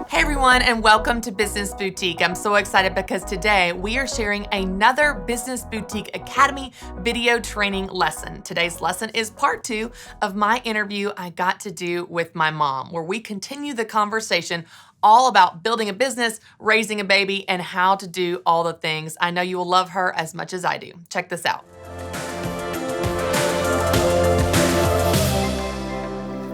Hey everyone, and welcome to Business Boutique. I'm so excited because today we are sharing another Business Boutique Academy video training lesson. Today's lesson is part 2 of my interview I got to do with my mom, where we continue the conversation all about building a business, raising a baby, and how to do all the things. I know you will love her as much as I do. Check this out.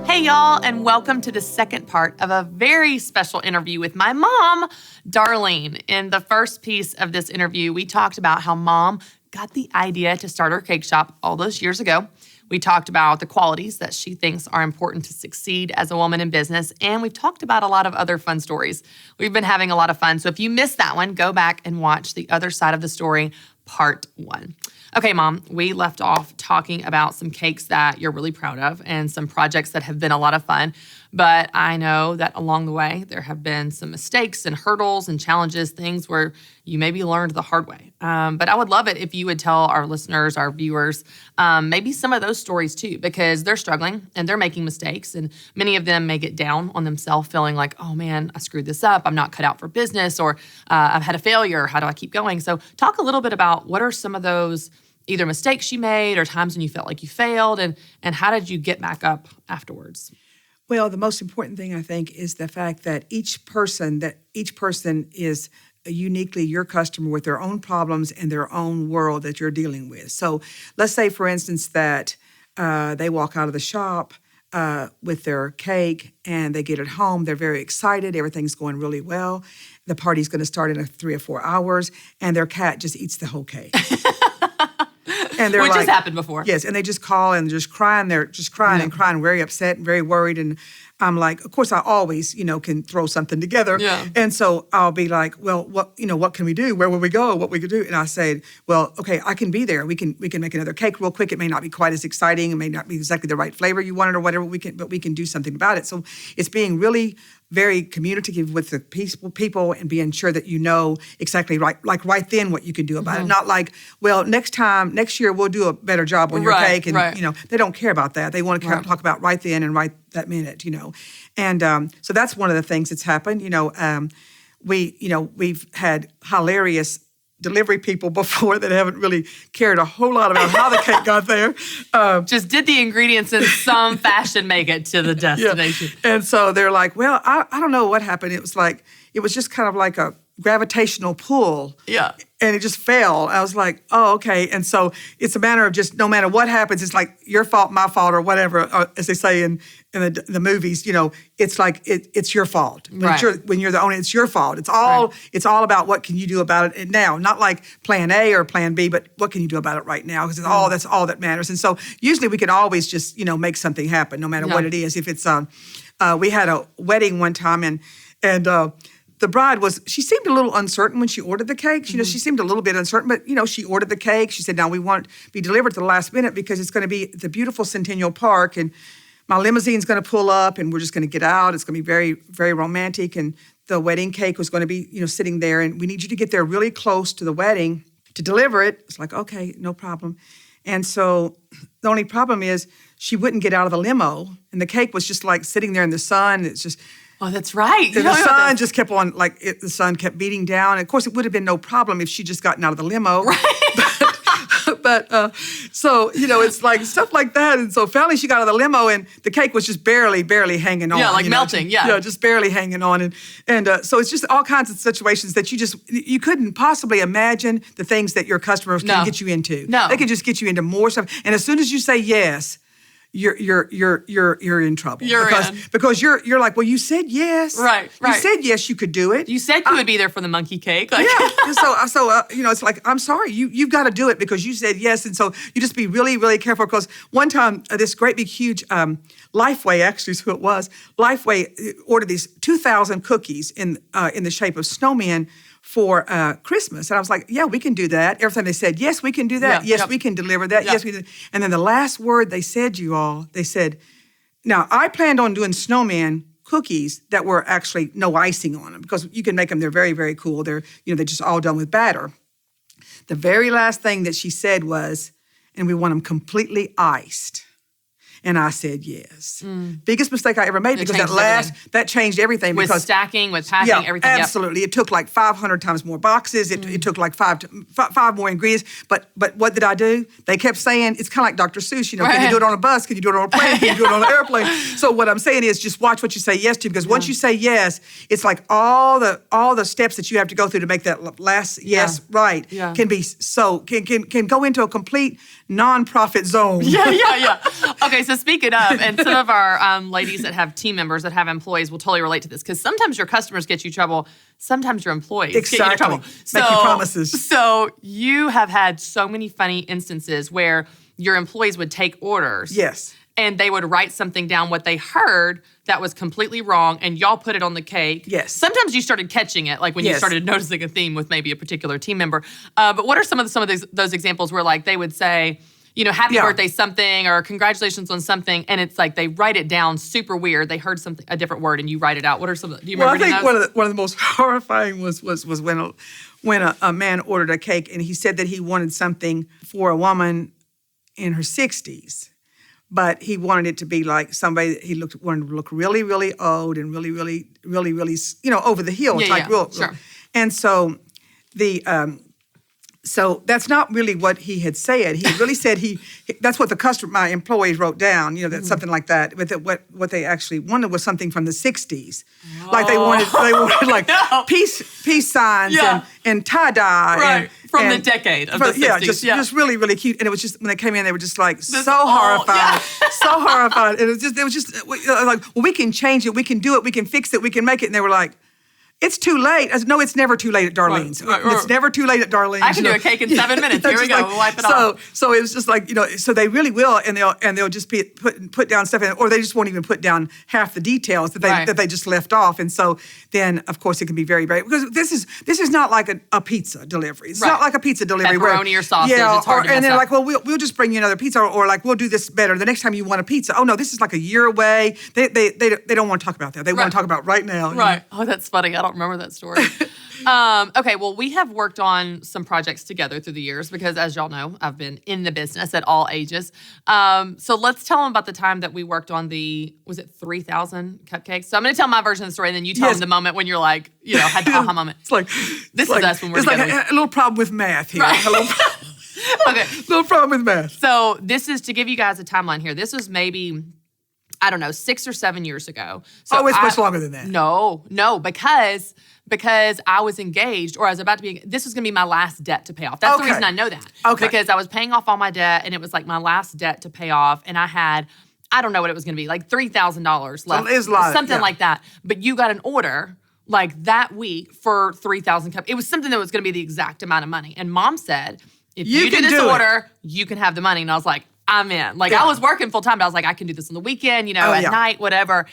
Hey y'all, and welcome to the second part of a very special interview with my mom, Darlene. In the first piece of this interview, we talked about how mom got the idea to start her cake shop all those years ago. We talked about the qualities that she thinks are important to succeed as a woman in business, and we've talked about a lot of other fun stories. We've been having a lot of fun, so if you missed that one, go back and watch the other side of the story, part 1. Okay, Mom, we left off talking about some cakes that you're really proud of and some projects that have been a lot of fun. But I know that along the way, there have been some mistakes and hurdles and challenges, things where you maybe learned the hard way. But I would love it if you would tell our listeners, our viewers, maybe some of those stories too, because they're struggling and they're making mistakes. And many of them may get down on themselves, feeling like, oh man, I screwed this up. I'm not cut out for business, or I've had a failure. How do I keep going? So talk a little bit about what are some of those either mistakes you made or times when you felt like you failed, and how did you get back up afterwards? Well, the most important thing, I think, is the fact that each person is uniquely your customer with their own problems and their own world that you're dealing with. So let's say, for instance, that they walk out of the shop with their cake and they get it home. They're very excited. Everything's going really well. The party's going to start in 3 or 4 hours, and their cat just eats the whole cake. And they're Which like, has happened before. Yes, and they just call and just crying. They're just crying and crying, very upset and very worried. And I'm like, of course, I always, can throw something together. Yeah. And so I'll be like, well, what can we do? Where will we go? What we could do? And I said, well, okay, I can be there. We can make another cake real quick. It may not be quite as exciting. It may not be exactly the right flavor you wanted or whatever. But we can do something about it. So it's being really very communicative with the people and being sure that you know exactly right then what you can do about it. Not like, well, next year we'll do a better job on your cake. And, they don't care about that. They want to talk about right then and right that minute, And so that's one of the things that's happened. We've had hilarious delivery people before that haven't really cared a whole lot about how the cake got there. Just did the ingredients in some fashion make it to the destination. Yeah. And so they're like, well, I don't know what happened. It was just kind of like a gravitational pull. Yeah. And it just fell. I was like, oh, okay. And so it's a matter of just no matter what happens, it's like your fault, my fault, or whatever, as they say in the movies, it's like it's your fault. When you're the owner, it's your fault. It's all about what can you do about it now, not like plan A or plan B, but what can you do about it right now? Because that's all that matters. And so usually we can always just, make something happen, no matter what it is. If it's, we had a wedding one time and the bride she seemed a little uncertain when she ordered the cake. She seemed a little bit uncertain, but, she ordered the cake. She said, now we want it to be delivered to the last minute because it's going to be at the beautiful Centennial Park, and my limousine's going to pull up, and we're just going to get out. It's going to be very, very romantic, and the wedding cake was going to be, sitting there, and we need you to get there really close to the wedding to deliver it. It's like, okay, no problem. And so the only problem is she wouldn't get out of the limo, and the cake was just like sitting there in the sun. It's just... Oh, that's right. The sun just kept on, the sun kept beating down. And of course, it would have been no problem if she just gotten out of the limo. Right. But so, it's like stuff like that. And so finally she got out of the limo and the cake was just barely hanging on. Yeah, like melting, Yeah, just barely hanging on. And so it's just all kinds of situations that you couldn't possibly imagine the things that your customers can get you into. No. They can just get you into more stuff. And as soon as you say yes, you're in trouble. Because you're like, well, you said yes. Right. You said yes, you could do it. You said you would be there for the monkey cake. Yeah. So it's like, I'm sorry, you've got to do it because you said yes. And so you just be really, really careful, because one time this great big huge Lifeway, actually is who it was. Lifeway ordered these 2,000 cookies in the shape of snowmen for Christmas. And I was like, yeah, we can do that. Every time they said, yes, we can do that. Yeah, yes, we can deliver that. Yeah. Yes, we can. And then the last word they said, they said, now I planned on doing snowman cookies that were actually no icing on them, because you can make them, they're very, very cool. They're just all done with batter. The very last thing that she said was, and we want them completely iced. And I said yes. Biggest mistake I ever made because that changed everything. With because stacking, with packing, everything. Absolutely. It took like 500 times more boxes. It took like five more ingredients. But what did I do? They kept saying, it's kind of like Dr. Seuss, can you do it on a bus? Can you do it on a plane? Can you do it on an airplane? So what I'm saying is just watch what you say yes to, because once you say yes, it's like all the steps that you have to go through to make that last yes right can be can go into a complete non-profit zone. Yeah. Okay, so speaking of, and some of our ladies that have team members that have employees will totally relate to this, because sometimes your customers get you trouble, sometimes your employees get you in trouble. Make you promises. So you have had so many funny instances where your employees would take orders. Yes. And they would write something down, what they heard that was completely wrong, and y'all put it on the cake. Yes. Sometimes you started catching it, like when you started noticing a theme with maybe a particular team member. But what are some of those examples where like they would say, happy birthday something or congratulations on something, and it's like they write it down super weird. They heard a different word, and you write it out. What are some? Do you remember? Well, I think one of the most horrifying was when a man ordered a cake, and he said that he wanted something for a woman in her 60s. But he wanted it to be like somebody that he wanted to look really, really old and really, really, really, really, over the hill. Sure. And so so that's not really what he had said. He really said that's what my employees wrote down, that something like that. But what they actually wanted was something from the 60s. Oh. Like they wanted like peace signs and tie-dye. Right. From the decade of the 60s. Just really, really cute. And it was just, when they came in, they were just like horrified. So horrified. And it was just like, well, we can change it. We can do it. We can fix it. We can make it. And they were like, it's too late. I said, no, it's never too late at Darlene's. Right. It's never too late at Darlene's. I can do a cake in 7 minutes. Here we go. We'll wipe it off. So it was just like, so they really will, and they'll just put down stuff in, or they just won't even put down half the details that they just left off. And so then, of course, it can be very, very, because this is not like a pizza delivery. It's not like a pizza delivery. Pepperoni or sausage. Yeah, it's hard to and they're like, well, we'll just bring you another pizza, or like, we'll do this better the next time you want a pizza. Oh no, this is like a year away. They don't want to talk about that. They want to talk about right now. Right. Oh, that's funny. I don't remember that story. Okay, well, we have worked on some projects together through the years because, as y'all know, I've been in the business at all ages. So let's tell them about the time that we worked on was it 3,000 cupcakes? So I'm going to tell my version of the story, and then you tell them the moment when you're like, had the aha moment. It's like, this is us when we're together. It's like a little problem with math here. Right. Okay. Little problem with math. So this is, to give you guys a timeline here, this was maybe, I don't know, 6 or 7 years ago. So it's much longer than that. No, because I was engaged, or I was about to be, this was going to be my last debt to pay off. That's the reason I know that. Okay. Because I was paying off all my debt, and it was like my last debt to pay off, and I had, I don't know what it was going to be, like $3,000 left. It was a lot, something like that. But you got an order like that week for 3,000 cups. It was something that was going to be the exact amount of money. And Mom said, if you do this order, you can have the money. And I was like, I'm in. Like, I was working full time, but I was like, I can do this on the weekend, at night, whatever.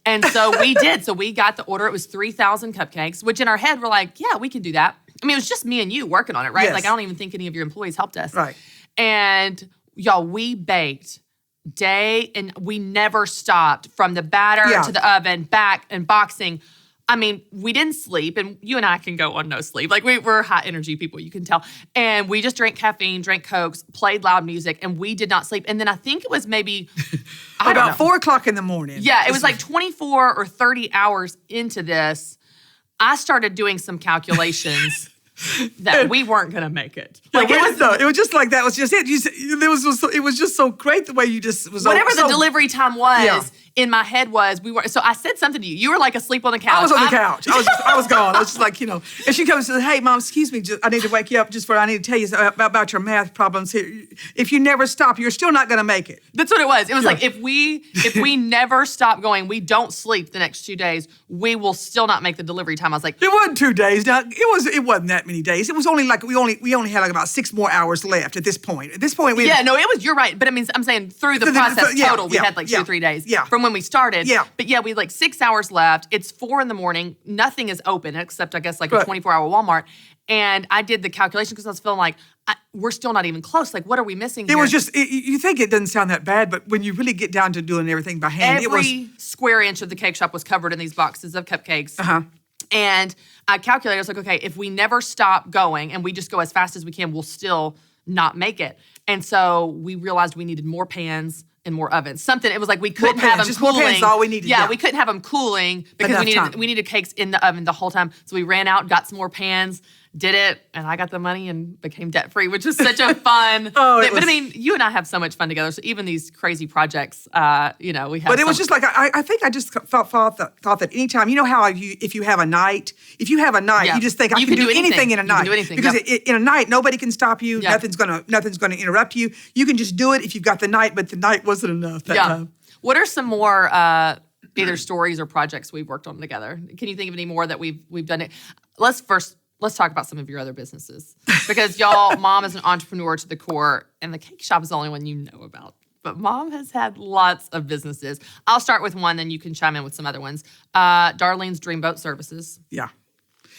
And so we did. So we got the order. It was 3,000 cupcakes, which in our head, we're like, yeah, we can do that. I mean, it was just me and you working on it, right? Yes. Like, I don't even think any of your employees helped us. Right. And y'all, we baked and we never stopped from the batter to the oven, back and boxing. I mean, we didn't sleep, and you and I can go on no sleep. Like, we're high energy people, you can tell. And we just drank caffeine, drank Cokes, played loud music, and we did not sleep. And then I think it was maybe, about 4 o'clock in the morning. Yeah, it was like 24 or 30 hours into this, I started doing some calculations that we weren't going to make it. Like, it was just like, that was just it. It was just so great the way you just was. Whatever the delivery time was, in my head was, so I said something to you. You were like asleep on the couch. I was on the couch. I was gone. I was just like, and she comes and says, hey, Mom, excuse me, I need to wake you up I need to tell you about your math problems here. If you never stop, you're still not going to make it. That's what it was. It was like, if we never stop going, we don't sleep the next 2 days, we will still not make the delivery time. I was like, it wasn't 2 days. Now, it wasn't that many days. It was only like, we only had like about 6 more hours left at this point. At this point, you're right. But I mean, I'm saying through the process total, we had like 2 or 3 days from when we started. Yeah. But we had like 6 hours left. It's 4 a.m. Nothing is open except, I guess, like a 24-hour Walmart. And I did the calculation because I was feeling like, we're still not even close. Like, what are we missing here? It was just, you think it doesn't sound that bad, but when you really get down to doing everything by hand, every square inch of the cake shop was covered in these boxes of cupcakes. Uh-huh. And I calculated, I was like, okay, if we never stop going and we just go as fast as we can, we'll still not make it. And so we realized we needed more pans and more ovens. Something, it was like we couldn't pans, have them just cooling. more pans is all we needed, Yeah, yeah. we couldn't have them cooling because we needed cakes in the oven the whole time. So we ran out, got some more pans, did it, and I got the money and became debt-free, which was such a fun thing. But I mean, you and I have so much fun together. So even these crazy projects, we have. But it was just like I think I just thought that anytime, you know how if you have a night, Yeah. you just think I You can can do do anything. anything in a You can night do anything, because yep. in a night nobody can stop you. Yeah. Nothing's gonna interrupt you. You can just do it if you've got the night, but the night wasn't enough that time. What are some more either stories or projects we've worked on together? Can you think of any more that we've done it? Let's talk about some of your other businesses because y'all, Mom is an entrepreneur to the core, and the cake shop is the only one you know about. But Mom has had lots of businesses. I'll start with one, then you can chime in with some other ones. Darlene's Dreamboat Services. Yeah.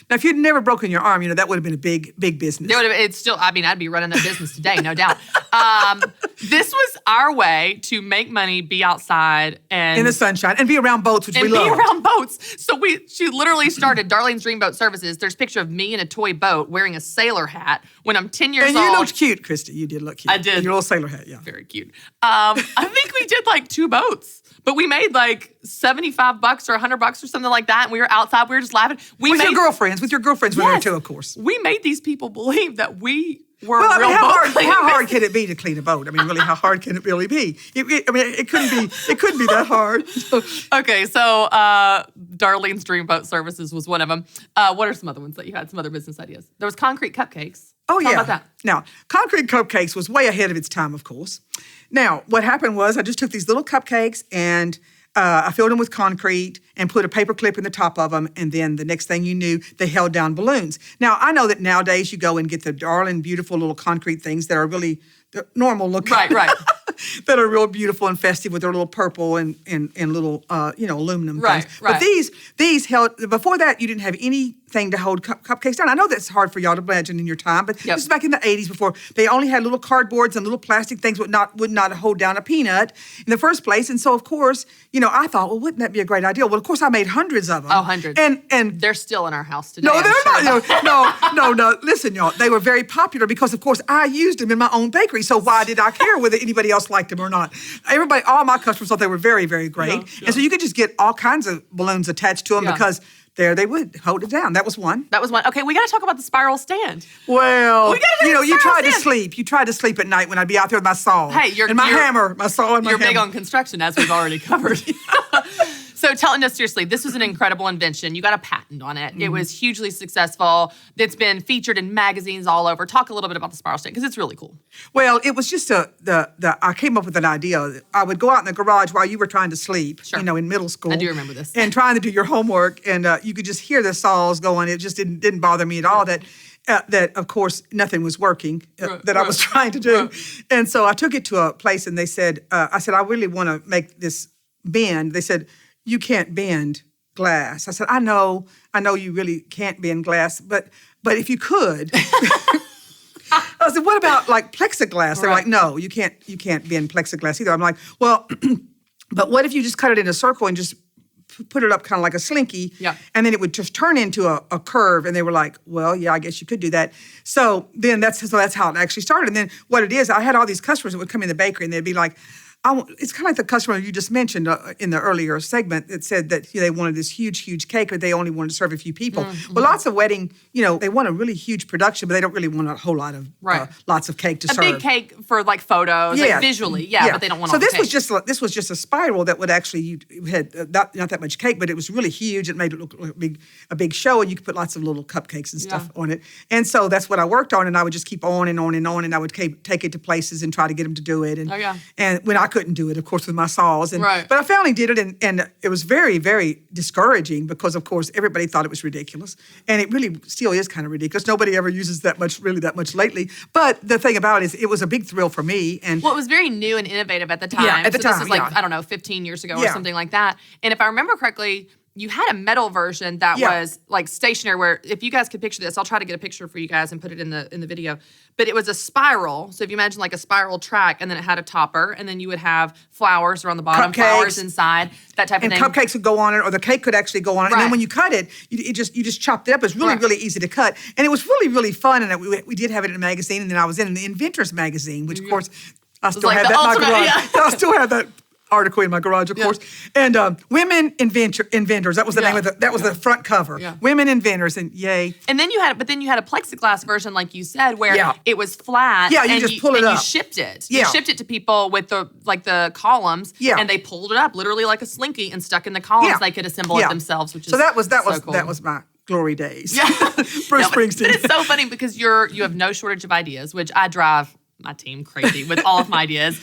Now, if you'd never broken your arm, that would have been a big business. I'd be running that business today, no doubt. This was our way to make money, be outside, and in the sunshine, and be around boats, which we love. And be around boats. So she literally started Darlene's Dreamboat Services. There's a picture of me in a toy boat wearing a sailor hat when I'm 10 years old. And you looked cute, Christy. You did look cute. I did. Your little sailor hat, yeah. Very cute. I think we did like 2 boats. But we made like $75 or $100 or something like that. And we were outside. We were just laughing. With your girlfriends were there too, of course. We made these people believe that we were how hard can it be to clean a boat? I mean, really, how hard can it really be? It couldn't be that hard. Okay, so Darlene's Dreamboat Services was one of them. What are some other ones that you had? Some other business ideas? There was Concrete Cupcakes. Oh, Talk yeah. about that. Now, Concrete Cupcakes was way ahead of its time, of course. Now, what happened was I just took these little cupcakes and I filled them with concrete and put a paper clip in the top of them, and then the next thing you knew, they held down balloons. Now, I know that nowadays you go and get the darling, beautiful little concrete things that are really normal looking. Right. That are real beautiful and festive with their little purple and little, aluminum Right, things. right. But these held, before that, you didn't have anything to hold cupcakes down. I know that's hard for y'all to imagine in your time, but Yep. this is back in the 80s before they only had little cardboards and little plastic things would not hold down a peanut in the first place. And so, of course, I thought, well, wouldn't that be a great idea? Well, of course, I made hundreds of them. Oh, hundreds. And They're still in our house today. no, I'm they're sure. not. No. Listen, y'all. They were very popular because, of course, I used them in my own bakery. So why did I care whether anybody else liked them or not? All my customers thought they were very, very great. Yeah. And so you could just get all kinds of balloons attached to them Yeah. because there they would hold it down. That was one. That was one. Okay, we got to talk about the spiral stand. Well, We gotta do the you spiral tried to stand. sleep. You tried to sleep at night when I'd be out there with my saw. Hey, and my hammer, my saw and my You're hammer. big on construction, as we've already covered. So telling us seriously, this was an incredible invention. You got a patent on it. It was hugely successful. It's been featured in magazines all over. Talk a little bit about the spiral stand because it's really cool. Well, it was just I came up with an idea. I would go out in the garage while you were trying to sleep, Sure. in middle school. I do remember this. And trying to do your homework, and you could just hear the saws going. It just didn't bother me at all that of course, nothing was working that I was trying to do. And so I took it to a place, and they said, I said, I really want to make this bend. They said, you can't bend glass. I said, I know you really can't bend glass, but if you could. I said, what about like plexiglass? They're Right. like, no, you can't bend plexiglass either. I'm like, well, but what if you just cut it in a circle and just put it up kind of like a slinky, Yeah. and then it would just turn into a curve? And they were like, well, yeah, I guess you could do that. So then that's how it actually started. And then what it is, I had all these customers that would come in the bakery, and they'd be like, it's kind of like the customer you just mentioned in the earlier segment that said that they wanted this huge cake, but they only wanted to serve a few people. Mm-hmm. Well, lots of wedding, they want a really huge production, but they don't really want a whole lot of lots of cake to serve. A big cake for like photos, like visually, but they don't want all the this cake. was just a spiral that would actually you had not that much cake, but it was really huge. It made it look like a big show, and you could put lots of little cupcakes and stuff on it. And so that's what I worked on, and I would just keep on and on and on, and I would take it to places and try to get them to do it. And and when I couldn't do it, of course, with my saws. But I finally did it, and it was very, very discouraging because, of course, everybody thought it was ridiculous. And it really still is kind of ridiculous. Nobody ever uses that much lately. But the thing about it is it was a big thrill for me. And well, it was very new and innovative at the time. Yeah, at the so time, this was I don't know, 15 years ago or Yeah. something like that. And if I remember correctly, you had a metal version that was like stationary where if you guys could picture this, I'll try to get a picture for you guys and put it in the video. But it was a spiral. So if you imagine like a spiral track, and then it had a topper, and then you would have flowers around the bottom, flowers inside, that type of thing. And cupcakes would go on it, or the cake could actually go on it. And then when you cut it, you just chopped it up. It was really, really easy to cut. And it was really, really fun. And we did have it in a magazine, and then I was in the Inventors magazine, which, of course, I still like have the that in my ultimate- garage. yeah. I still have that article in my garage, of course. And women inventors. That was the name of the front cover. Yeah. Women inventors, and yay. And then you had a plexiglass version, like you said, where Yeah. it was flat. Yeah, you and just pull it up. You shipped it. Yeah. You shipped it to people with the columns. Yeah. And they pulled it up literally like a slinky and stuck in the columns. Yeah. They could assemble it themselves, which is so that was cool. that was my glory days. Yeah. Bruce No, but Springsteen. it's so funny because you have no shortage of ideas, which I drive my team crazy with all of my ideas.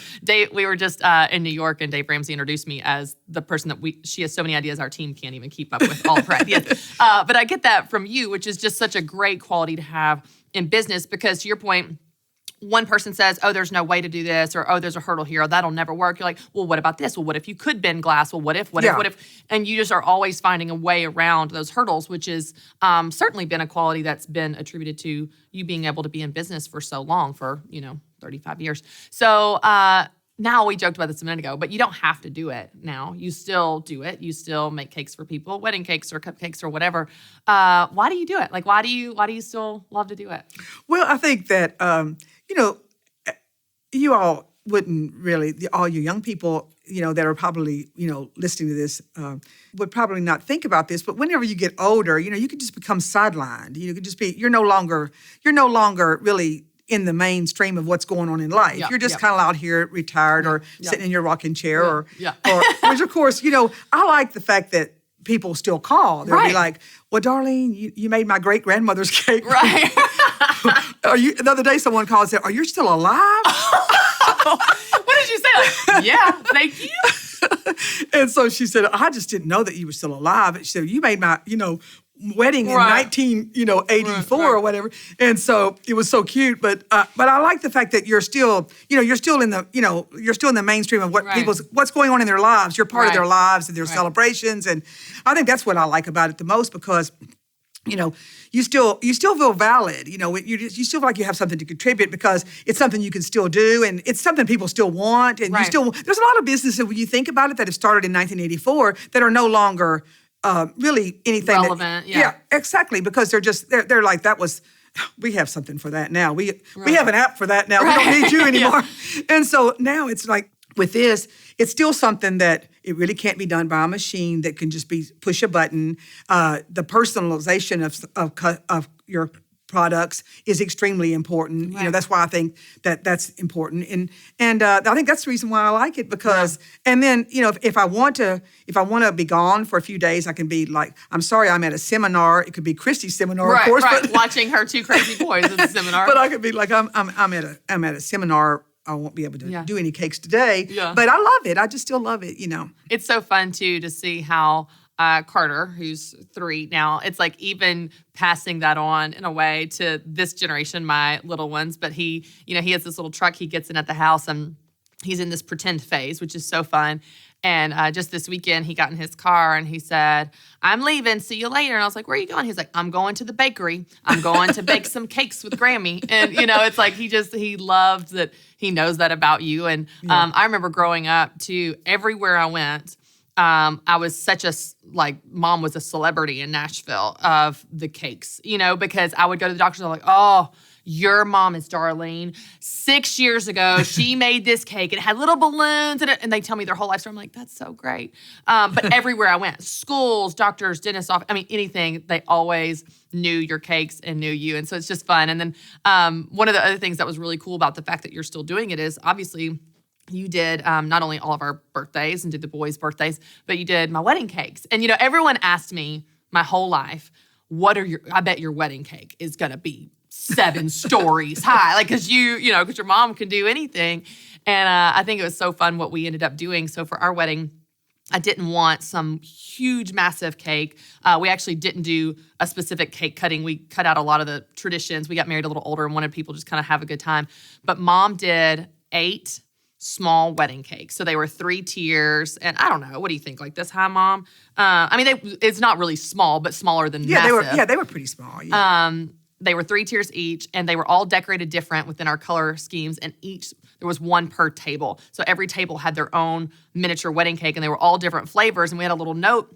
We were just in New York, and Dave Ramsey introduced me as the person that she has so many ideas our team can't even keep up with all of her ideas. But I get that from you, which is just such a great quality to have in business because to your point, one person says, oh, there's no way to do this, or oh, there's a hurdle here, or that'll never work. You're like, well, what about this? Well, what if you could bend glass? Well, what if? And you just are always finding a way around those hurdles, which is certainly been a quality that's been attributed to you being able to be in business for so long, for, 35 years. So now we joked about this a minute ago, but you don't have to do it now. You still do it. You still make cakes for people, wedding cakes or cupcakes or whatever. Why do you do it? Like, why do you still love to do it? Well, I think that, you all wouldn't really, all you young people, that are probably, listening to this, would probably not think about this. But whenever you get older, you could just become sidelined. You could just be, you're no longer really in the mainstream of what's going on in life. Yeah, you're just kind of out here retired or sitting in your rocking chair or which of course, I like the fact that people still call. They'll be like, well, Darlene, you made my great grandmother's cake. Right. The other day someone called and said, are you still alive? What did you say? Like, yeah, thank you. And so she said, I just didn't know that you were still alive. And she said, you made my, wedding in 1984 or whatever. And so it was so cute. But I like the fact that you're still, you're still in the mainstream of what's going on in their lives. You're part of their lives and their celebrations. And I think that's what I like about it the most because, you still feel valid. You still feel like you have something to contribute because it's something you can still do and it's something people still want. And there's a lot of businesses when you think about it that have started in 1984 that are no longer really anything relevant. Yeah, exactly. Because they're like, we have something for that now. We have an app for that now. We don't need you anymore. And so now it's like with this, it's still something that it really can't be done by a machine that can just be push a button. The personalization of your products is extremely important. That's why I think that's important. And I think that's the reason why I like it because and then, if I want to be gone for a few days, I can be like, I'm sorry, I'm at a seminar. It could be Christy's seminar, of course. But watching her two crazy boys at the seminar. But I could be like, I'm at a seminar. I won't be able to do any cakes today. Yeah. But I love it. I just still love it, It's so fun too to see how Carter, who's 3 now, it's like even passing that on in a way to this generation, my little ones. But he has this little truck he gets in at the house and he's in this pretend phase, which is so fun. And just this weekend, he got in his car and he said, I'm leaving, see you later. And I was like, where are you going? He's like, I'm going to the bakery. I'm going to bake some cakes with Grammy. And, it's like he loved that he knows that about you. And I remember growing up too, everywhere I went, I was mom was a celebrity in Nashville of the cakes, because I would go to the doctors and I'm like, oh, your mom is Darlene. 6 years ago, she made this cake. It had little balloons in it. And they tell me their whole life story. I'm like, that's so great. But everywhere I went, schools, doctors, dentists, anything, they always knew your cakes and knew you. And so it's just fun. And then one of the other things that was really cool about the fact that you're still doing it is obviously you did not only all of our birthdays and did the boys' birthdays, but you did my wedding cakes. And, everyone asked me my whole life, I bet your wedding cake is going to be 7 stories high. Like, because because your mom can do anything. And I think it was so fun what we ended up doing. So for our wedding, I didn't want some huge, massive cake. We actually didn't do a specific cake cutting. We cut out a lot of the traditions. We got married a little older and wanted people to just kind of have a good time. But Mom did 8 small wedding cakes. So they were 3 tiers. And I don't know, what do you think? Like this high, Mom? It's not really small, but smaller than massive. They were pretty small. Yeah. They were 3 tiers each, and they were all decorated different within our color schemes, and there was one per table. So every table had their own miniature wedding cake, and they were all different flavors, and we had a little note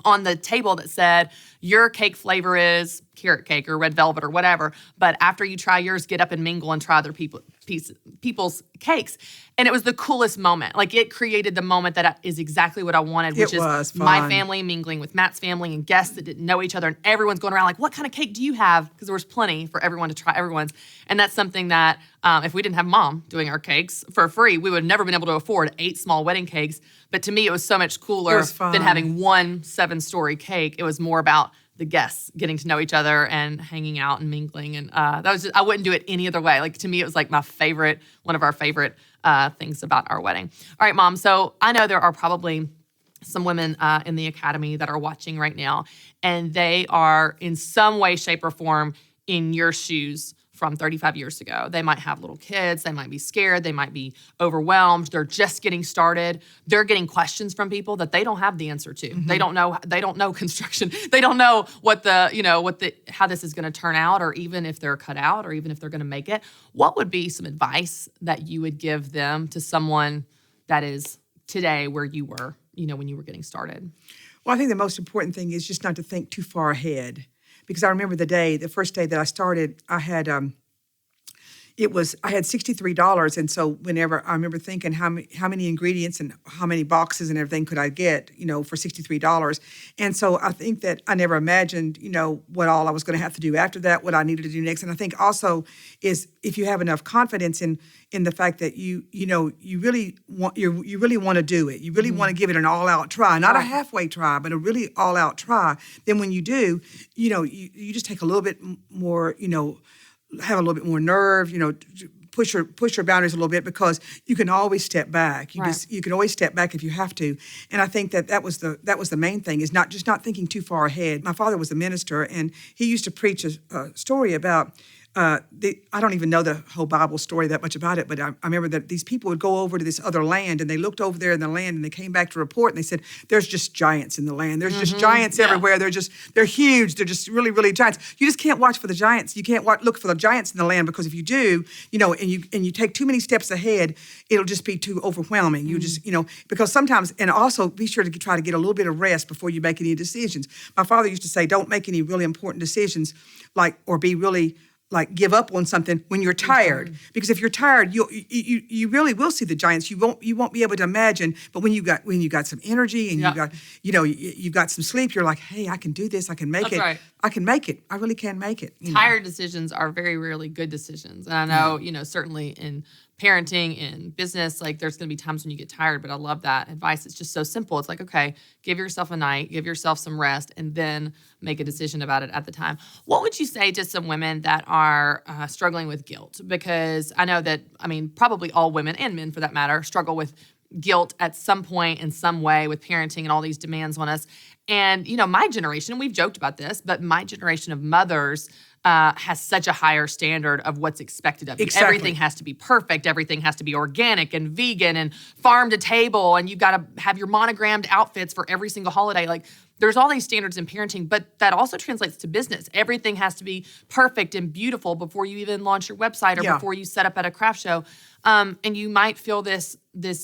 on the table that said, your cake flavor is carrot cake or red velvet or whatever. But after you try yours, get up and mingle and try other people's cakes. And it was the coolest moment. Like, it created the moment that is exactly what I wanted, which is my family mingling with Matt's family and guests that didn't know each other. And everyone's going around like, what kind of cake do you have? Because there was plenty for everyone to try everyone's. And that's something that if we didn't have Mom doing our cakes for free, we would have never been able to afford 8 small wedding cakes. But to me, it was so much cooler than having one 7-story cake. It was more about the guests getting to know each other and hanging out and mingling. And that was just, I wouldn't do it any other way. Like, to me, it was like one of our favorite things about our wedding. All right, Mom. So I know there are probably some women in the academy that are watching right now, and they are in some way, shape, or form in your shoes from 35 years ago. They might have little kids. They might be scared. They might be overwhelmed. They're just getting started. They're getting questions from people that they don't have the answer to. Mm-hmm. They don't know construction. They don't know how this is going to turn out, or even if they're cut out, or even if they're going to make it. What would be some advice that you would give them to someone that is today where you were, when you were getting started? Well, I think the most important thing is just not to think too far ahead. Because I remember the first day that I started, I had $63, and so whenever I remember thinking how many ingredients and how many boxes and everything could I get, for $63, and so I think that I never imagined, what all I was going to have to do after that, what I needed to do next, and I think also is if you have enough confidence in the fact that you really want to do it, you really want to give it an all-out try, not a halfway try, but a really all-out try. Then when you do, you just take a little bit more, have a little bit more nerve, push your boundaries a little bit, because you can always step back. You can always step back if you have to. And I think that was the main thing, is not thinking too far ahead. My father was a minister, and he used to preach a story about I don't even know the whole Bible story that much about it, but I remember that these people would go over to this other land, and they looked over there in the land, and they came back to report, and they said, there's just giants in the land. There's just giants everywhere. They're huge. They're just really, really giants. You just can't watch for the giants. You can't look for the giants in the land, because if you do, and you take too many steps ahead, it'll just be too overwhelming. You just, because sometimes, and also be sure to try to get a little bit of rest before you make any decisions. My father used to say, don't make any really important decisions, or be really give up on something when you're tired, because if you're tired, you really will see the giants. You won't be able to imagine. But when you got some energy and you've got some sleep, you're like, hey, I can do this. I can make it. Right. I can make it. I really can make it. Tired decisions are very rarely good decisions, and I know certainly in parenting and business, there's going to be times when you get tired, but I love that advice. It's just so simple. It's like, okay, give yourself a night, give yourself some rest, and then make a decision about it at the time. What would you say to some women that are struggling with guilt? Because I know that, probably all women and men for that matter struggle with guilt at some point in some way with parenting and all these demands on us. And, my generation, we've joked about this, but my generation of mothers has such a higher standard of what's expected of you. Exactly. Everything has to be perfect. Everything has to be organic and vegan and farm to table. And you've got to have your monogrammed outfits for every single holiday. There's all these standards in parenting, but that also translates to business. Everything has to be perfect and beautiful before you even launch your website or before you set up at a craft show. And you might feel this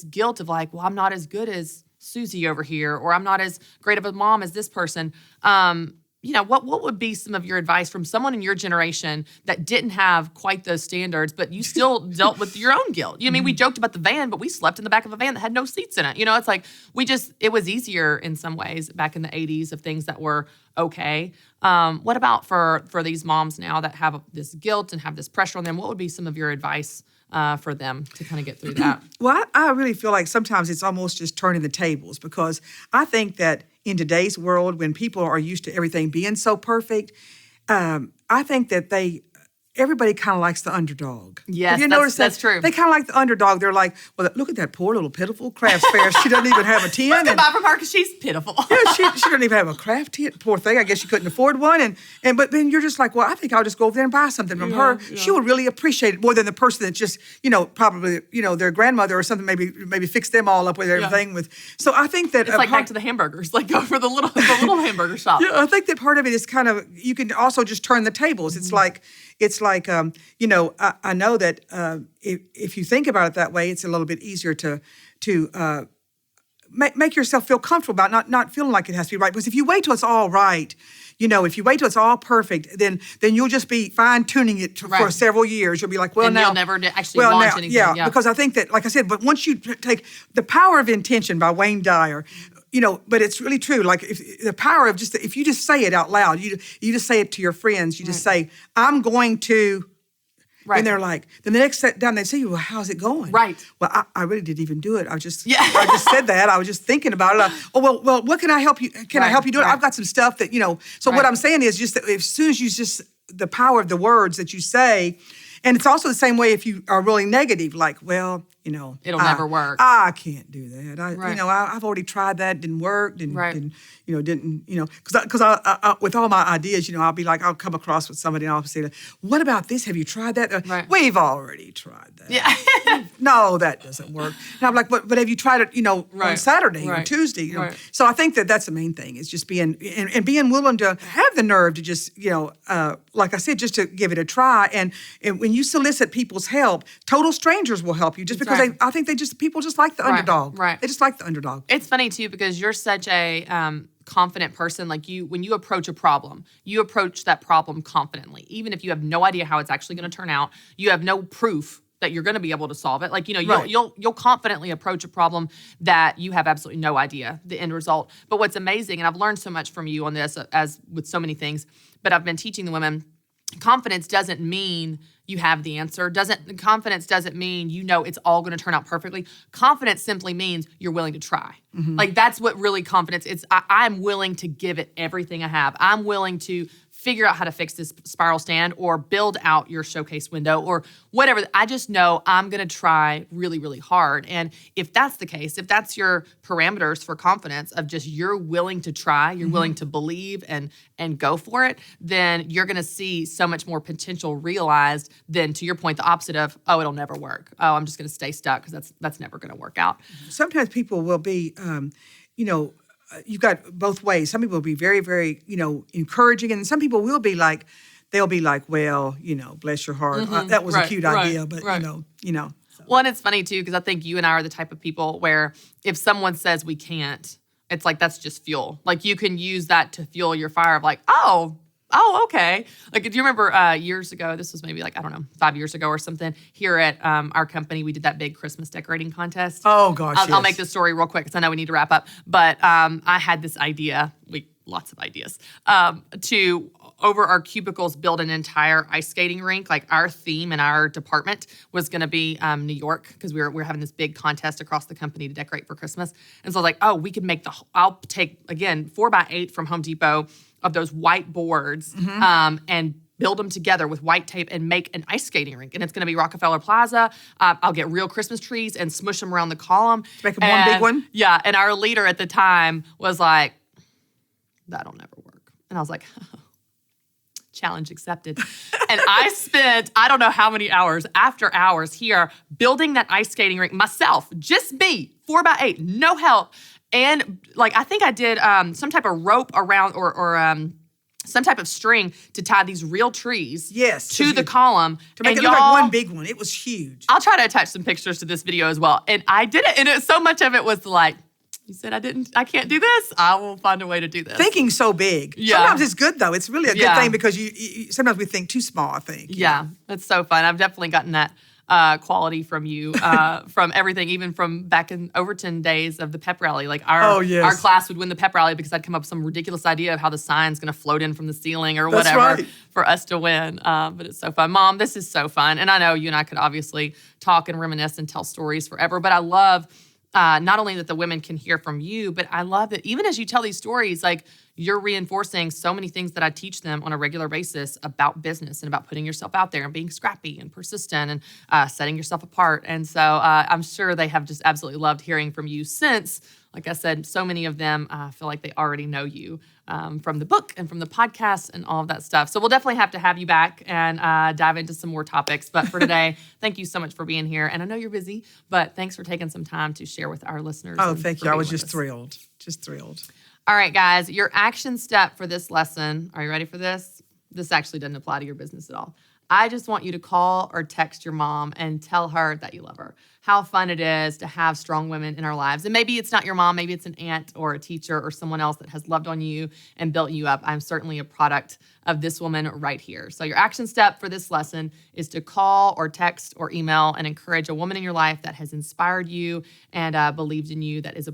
guilt of well, I'm not as good as Susie over here, or I'm not as great of a mom as this person. What would be some of your advice from someone in your generation that didn't have quite those standards, but you still dealt with your own guilt? We joked about the van, but we slept in the back of a van that had no seats in it. It's it was easier in some ways back in the 80s of things that were okay. What about for these moms now that have this guilt and have this pressure on them? What would be some of your advice for them to kind of get through that? Well, I really feel like sometimes it's almost just turning the tables, because I think that in today's world, when people are used to everything being so perfect, I think that everybody kind of likes the underdog. Yes, have you noticed that's true. They kind of like the underdog. They're like, well, look at that poor little pitiful crafts fair. She doesn't even have a tin. Look at Barbara Parker. She's pitiful. Yeah, she doesn't even have a craft tin. Poor thing. I guess she couldn't afford one. But then you're just like, well, I think I'll just go over there and buy something from her. Yeah. She would really appreciate it more than the person that just, probably, their grandmother or something maybe fix them all up with everything with. So I think that it's back to the hamburgers. Go for the little hamburger shop. Yeah, I think that part of it is kind of, you can also just turn the tables. Mm-hmm. I know that if you think about it that way, it's a little bit easier to make yourself feel comfortable about not feeling like it has to be right. Because if you wait till it's all right, if you wait till it's all perfect, then you'll just be fine tuning it for several years. You'll be like, well, and now you'll never actually launch anything. Yeah, because I think that, like I said, but once you take The Power of Intention by Wayne Dyer, but it's really true. Like the power of if you just say it out loud, you just say it to your friends. You just say, I'm going to. Right. And they're like, then the next time they say, well, how's it going? Right. Well, I really didn't even do it. I just said that. I was just thinking about it. Well, what can I help you? Can I help you do it? I've got some stuff that, So what I'm saying is just that as soon as you just, the power of the words that you say, and it's also the same way if you are really negative, like, well, it'll never work. I can't do that. I've already tried that. Didn't work. Because with all my ideas, I'll come across with somebody and I'll say, what about this? Have you tried that? We've already tried that. Yeah. No, that doesn't work. And I'm like, but have you tried it, on Saturday or Tuesday? So I think that's the main thing is just being willing to have the nerve to just, like I said, just to give it a try. And when you solicit people's help, total strangers will help you just because I think people just like the underdog. Right. They just like the underdog. It's funny too because you're such a confident person. Like when you approach a problem, you approach that problem confidently. Even if you have no idea how it's actually going to turn out, you have no proof that you're going to be able to solve it. Like, you'll confidently approach a problem that you have absolutely no idea the end result. But what's amazing, and I've learned so much from you on this as with so many things, but I've been teaching the women, confidence doesn't mean you have the answer. Confidence doesn't mean it's all going to turn out perfectly. Confidence simply means you're willing to try. Mm-hmm. Like that's what really confidence is. I'm willing to give it everything I have. I'm willing to figure out how to fix this spiral stand or build out your showcase window or whatever. I just know I'm going to try really, really hard. And if that's the case, if that's your parameters for confidence of just you're willing to try, you're willing to believe and go for it, then you're going to see so much more potential realized than, to your point, the opposite of, oh, it'll never work. Oh, I'm just going to stay stuck because that's never going to work out. Sometimes people will be, you've got both ways. Some people will be very, very, encouraging, and some people will be like, they'll be like, well, bless your heart. That was a cute idea, but So. Well, and it's funny too because I think you and I are the type of people where if someone says we can't, it's like that's just fuel. Like you can use that to fuel your fire of like, oh, okay. Like, do you remember years ago, this was maybe 5 years ago or something, here at our company, we did that big Christmas decorating contest. Oh, gosh, I'll make this story real quick because I know we need to wrap up. But I had this idea, lots of ideas, to, over our cubicles, build an entire ice skating rink. Like, our theme in our department was going to be New York because we were having this big contest across the company to decorate for Christmas. And so I was like, oh, we could make I'll take, again, 4x8 from Home Depot of those white boards and build them together with white tape and make an ice skating rink. And it's going to be Rockefeller Plaza. I'll get real Christmas trees and smush them around the column. Make them one big one? Yeah. And our leader at the time was like, that'll never work. And I was like, challenge accepted. And I spent, I don't know how many hours after hours here building that ice skating rink myself, just me, 4x8, no help. And I think I did some type of rope around or some type of string to tie these real trees to the column. To make it look like one big one. It was huge. I'll try to attach some pictures to this video as well. And I did it. And so much of it was like, you said I can't do this. I will find a way to do this. Thinking so big. Yeah. Sometimes it's good though. It's really a good thing because you sometimes we think too small, I think. Yeah, it's so fun. I've definitely gotten that quality from you, from everything, even from back in Overton days of the pep rally. Like our class would win the pep rally because I'd come up with some ridiculous idea of how the sign's going to float in from the ceiling or whatever for us to win. But it's so fun. Mom, this is so fun. And I know you and I could obviously talk and reminisce and tell stories forever, but I love not only that the women can hear from you, but I love that even as you tell these stories, like you're reinforcing so many things that I teach them on a regular basis about business and about putting yourself out there and being scrappy and persistent and setting yourself apart. And so I'm sure they have just absolutely loved hearing from you since, like I said, so many of them feel like they already know you from the book and from the podcast and all of that stuff. So we'll definitely have to have you back and dive into some more topics. But for today, thank you so much for being here. And I know you're busy, but thanks for taking some time to share with our listeners. Oh, thank you. I was just thrilled. Just thrilled. All right, guys, your action step for this lesson. Are you ready for this? This actually doesn't apply to your business at all. I just want you to call or text your mom and tell her that you love her. how fun it is to have strong women in our lives. And maybe it's not your mom, maybe it's an aunt or a teacher or someone else that has loved on you and built you up. I'm certainly a product of this woman right here. So your action step for this lesson is to call or text or email and encourage a woman in your life that has inspired you and believed in you, that is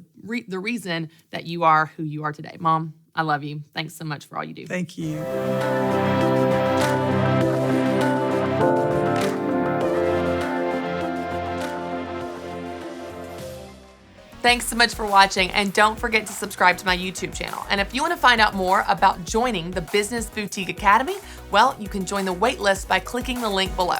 the reason that you are who you are today. Mom, I love you. Thanks so much for all you do. Thank you. Thanks so much for watching, and don't forget to subscribe to my YouTube channel. And if you want to find out more about joining the Business Boutique Academy, well, you can join the wait list by clicking the link below.